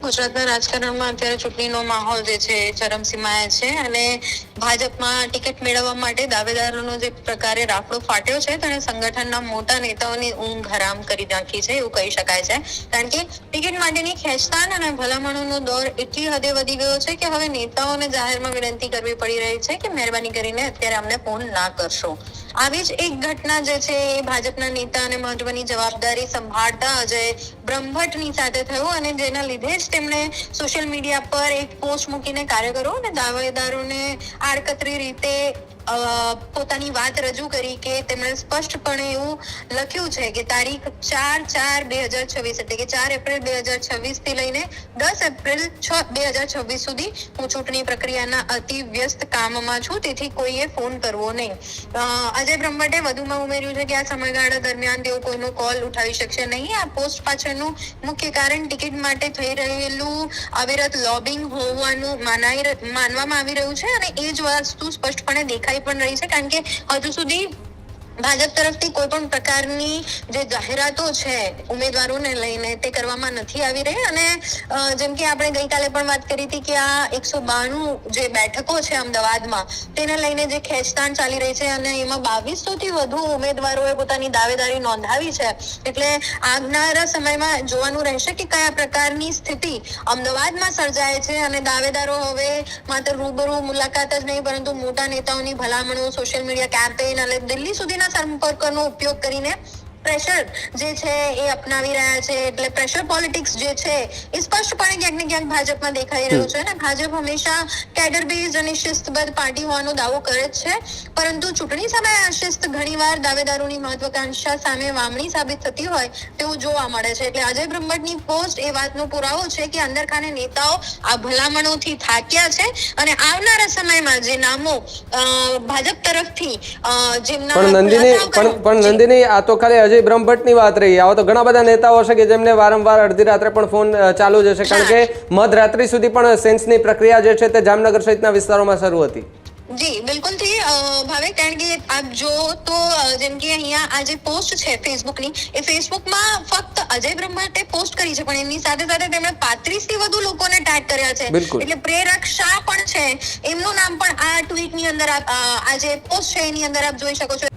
ગુજરાતના રાજકારણમાં અત્યારે ચૂંટણીનો માહોલ જે છે ચરમસીમાએ છે અને ભાજપમાં ટિકિટ મેળવવા માટે દાવેદારોનો જે પ્રકારે રાફડો ફાટ્યો છે તેણે સંગઠનના મોટા નેતાઓની ઊંઘ હરામ કરી નાખી છે એવું કહી શકાય છે. કારણ કે ટિકિટ માટેની ખેંચતાણ અને ભલામણોનો દોર એટલી હદે વધી ગયો છે કે હવે નેતાઓને જાહેરમાં વિનંતી કરવી પડી રહી છે કે મહેરબાની કરીને અત્યારે અમને ફોન ના કરશો. આવી જ એક ઘટના જે છે એ ભાજપના નેતા અને મહત્વની જવાબદારી સંભાળતા અજય બ્રહ્મભટ્ટની સાથે થયું અને જેના લીધે જ તેમણે સોશિયલ મીડિયા પર એક પોસ્ટ મૂકીને કાર્યકરો અને દાવેદારોને આડકતરી રીતે પોતાની વાત રજૂ કરી કે તેમણે સ્પષ્ટપણે એવું લખ્યું છે કે તારીખ 4/4/2026 એટલે કે 4 એપ્રિલ 2026 થી લઈને 10 એપ્રિલ 2026 સુધી હું ચૂંટણી પ્રક્રિયાના અતિ વ્યસ્ત કામમાં છું, તેથી કોઈએ ફોન કરવો નહીં. અજય બ્રહ્મભટ્ટે વધુમાં ઉમેર્યું છે કે આ સમયગાળા દરમિયાન તેઓ કોઈનો કોલ ઉઠાવી શકશે નહીં. આ પોસ્ટ પાછળનું મુખ્ય કારણ ટિકિટ માટે થઈ રહેલું અવિરત લોબિંગ હોવાનું માનવામાં આવી રહ્યું છે અને એ જ વસ્તુ સ્પષ્ટપણે દેખાઈ પણ રહી છે. કારણ કે હજુ સુધી ભાજપ તરફથી કોઈ પણ પ્રકારની જે જાહેરાતો છે ઉમેદવારોને લઈને તે કરવામાં નથી આવી રહી અને જેમ કે આપણે ગઈકાલે પણ વાત કરી હતી કે આ 192 જે બેઠકો છે અમદાવાદમાં તેને લઈને જે ખેંચતાણ ચાલી રહી છે અને એમાં 2200 થી વધુ ઉમેદવારોએ પોતાની દાવેદારી નોંધાવી છે. એટલે આવનારા સમયમાં જોવાનું રહેશે કે કયા પ્રકારની સ્થિતિ અમદાવાદમાં સર્જાય છે અને દાવેદારો હવે માત્ર રૂબરૂ મુલાકાત જ નહીં પરંતુ મોટા નેતાઓની ભલામણો, સોશિયલ મીડિયા કેમ્પેઇન અને દિલ્હી સુધીના સંપર્કનો ઉપયોગ કરીને પ્રેશર જે છે એ અપનાવી રહ્યા છે. એટલે પ્રેશર પોલિટિક્સ જે છે એ સ્પષ્ટપણે ક્યાંક ને ક્યાંક ભાજપમાં દેખાઈ રહ્યું છે અને ભાજપ હંમેશા કેડર બેઝ અને શિસ્તબદ્ધ પાર્ટી હોવાનો દાવો કરે જ છે, પરંતુ ચૂંટણી સમયે આ શિસ્ત ઘણીવાર દાવેદારોની મહત્વાકાંક્ષા સામે વામણી સાબિત થતી હોય તેવું જોવા મળે છે. એટલે અજય બ્રહ્મભટ્ટની પોસ્ટ એ વાતનો પુરાવો છે કે અંદરખાને નેતાઓ આ ભલામણોથી થાક્યા છે અને આવનારા સમયમાં જે નામો ભાજપ તરફથી જેમના પણ નંદિની આ તો ખાલી અજય બ્રહ્મભટ્ટની વાત રહી. આવા તો ઘણા બધા નેતાઓ હશે કે જેમને વારંવાર અડધી રાત્રે પણ ફોન ચાલુ જ હશે, કારણ કે મધરાત્રિ સુધી પણ સેન્સની પ્રક્રિયા જે છે તે જામનગર સહિતના વિસ્તારોમાં શરૂ હતી. જી બિલકુલથી ભાવિક, કારણ કે આપ જો તો જેમ કે અહીંયા આ જે પોસ્ટ છે ફેસબુકની એ ફેસબુકમાં ફક્ત અજય બ્રહ્મભટ્ટે પોસ્ટ કરી છે પણ એની સાથે સાથે તેમણે 35 થી વધુ લોકોને ટેગ કર્યા છે. એટલે પ્રેરક શાહ પણ છે, એમનું નામ પણ આ ટ્વીટની અંદર આ જે પોસ્ટ છે એની અંદર આપ જોઈ શકો છો.